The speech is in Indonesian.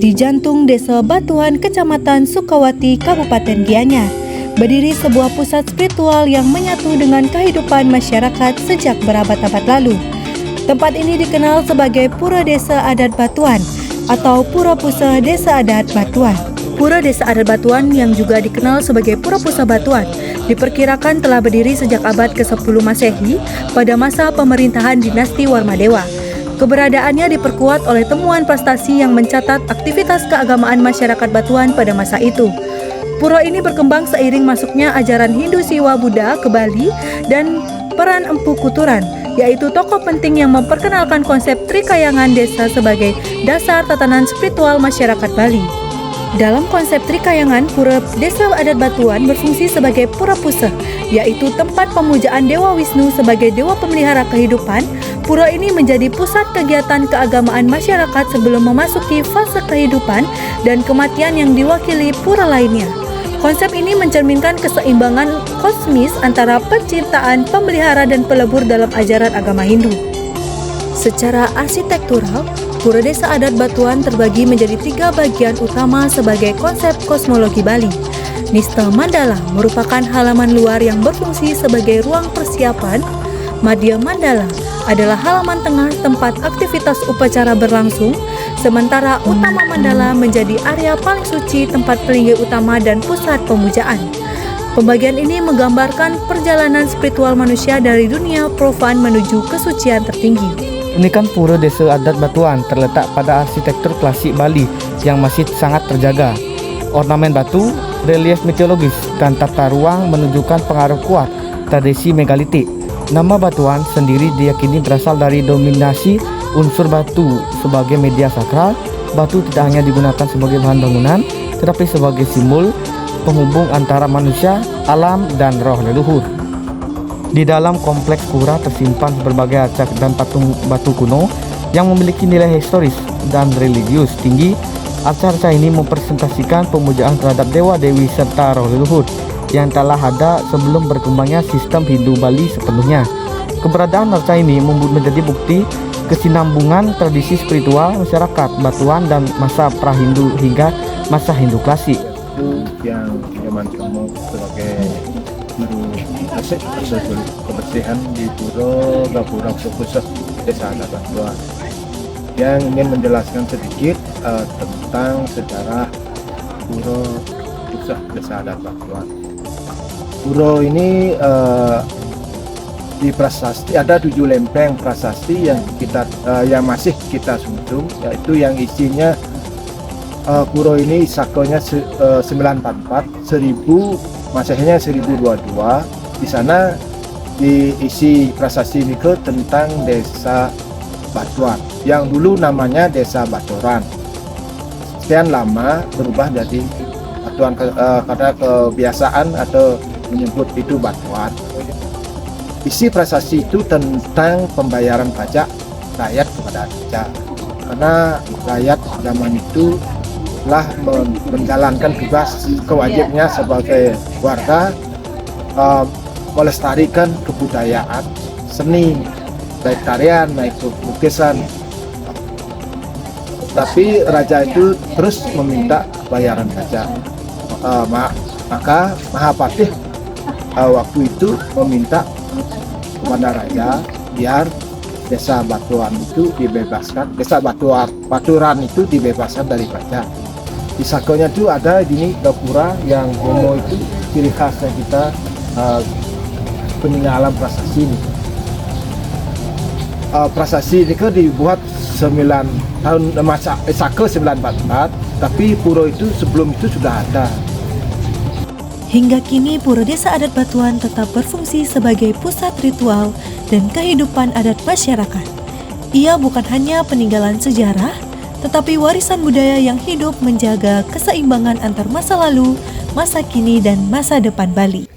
Di jantung Desa Batuan, Kecamatan Sukawati, Kabupaten Gianyar, berdiri sebuah pusat spiritual yang menyatu dengan kehidupan masyarakat sejak berabad-abad lalu. Tempat ini dikenal sebagai Pura Desa Adat Batuan atau Pura Pusat Desa Adat Batuan. Pura Desa Adat Batuan yang juga dikenal sebagai Pura Pusat Batuan diperkirakan telah berdiri sejak abad ke-10 Masehi pada masa pemerintahan dinasti Warmadewa. Keberadaannya diperkuat oleh temuan prestasi yang mencatat aktivitas keagamaan masyarakat Batuan pada masa itu. Pura ini berkembang seiring masuknya ajaran Hindu Siwa Buddha ke Bali dan peran Empu Kuturan, yaitu tokoh penting yang memperkenalkan konsep Trikayangan desa sebagai dasar tatanan spiritual masyarakat Bali. Dalam konsep Trikayangan, Pura Desa Adat Batuan berfungsi sebagai Pura Pusa, yaitu tempat pemujaan Dewa Wisnu sebagai dewa pemelihara kehidupan. Pura ini menjadi pusat kegiatan keagamaan masyarakat sebelum memasuki fase kehidupan dan kematian yang diwakili pura lainnya. Konsep ini mencerminkan keseimbangan kosmis antara penciptaan, pemelihara, dan pelebur dalam ajaran agama Hindu. Secara arsitektural, Pura Desa Adat Batuan terbagi menjadi 3 bagian utama sebagai konsep kosmologi Bali. Nista Mandala merupakan halaman luar yang berfungsi sebagai ruang persiapan. Madhya Mandala adalah halaman tengah tempat aktivitas upacara berlangsung, sementara Utama Mandala menjadi area paling suci, tempat pelinggih utama dan pusat pemujaan. Pembagian ini menggambarkan perjalanan spiritual manusia dari dunia profan menuju kesucian tertinggi. Unikan Pura Desa Adat Batuan terletak pada arsitektur klasik Bali yang masih sangat terjaga. Ornamen batu, relief mitologis, dan tata ruang menunjukkan pengaruh kuat tradisi megalitik. Nama Batuan sendiri diyakini berasal dari dominasi unsur batu sebagai media sakral. Batu tidak hanya digunakan sebagai bahan bangunan, tetapi sebagai simbol penghubung antara manusia, alam, dan roh leluhur. Di dalam kompleks pura tersimpan berbagai arca dan patung batu kuno yang memiliki nilai historis dan religius tinggi. Arca-arca ini mempresentasikan pemujaan terhadap dewa-dewi serta roh leluhur yang telah ada sebelum berkembangnya sistem Hindu Bali sepenuhnya. Keberadaan arca ini menjadi bukti kesinambungan tradisi spiritual masyarakat Batuan dan masa pra-Hindu hingga masa Hindu klasik. Itu yang zaman kamu sebagai guru kebersihan di Pura Pusat Desa Adat Batuan yang ingin menjelaskan sedikit tentang sejarah Pura Pusat Desa Adat Batuan. Pura ini di prasasti ada 7 lempeng prasasti yang masih kita suntung, yaitu yang isinya pura ini sakonya 944, 1000 Masehinya 1022. Di sana diisi prasasti ini tentang Desa Batuan yang dulu namanya Desa Batoran. Sekian lama berubah jadi Batuan karena kebiasaan atau menyebut itu Batuan. Isi prasasti itu tentang pembayaran pajak rakyat kepada raja, karena rakyat zaman itu telah menjalankan tugas kewajibannya sebagai warga, melestarikan kebudayaan, seni, baik tarian, baik lukisan. Tapi raja itu terus meminta bayaran pajak. Maka Mahapatih waktu itu meminta kepada raja biar Desa Batuan itu dibebaskan, Desa Baturan itu dibebaskan dari pajak. Di sakonya itu ada ini gapura yang homo itu ciri khasnya kita peninggalan prasasti ini. Prasasti ini dibuat 9 tahun masa sako 944, tapi pura itu sebelum itu sudah ada. Hingga kini Pura Desa Adat Batuan tetap berfungsi sebagai pusat ritual dan kehidupan adat masyarakat. Ia bukan hanya peninggalan sejarah, tetapi warisan budaya yang hidup menjaga keseimbangan antar masa lalu, masa kini, dan masa depan Bali.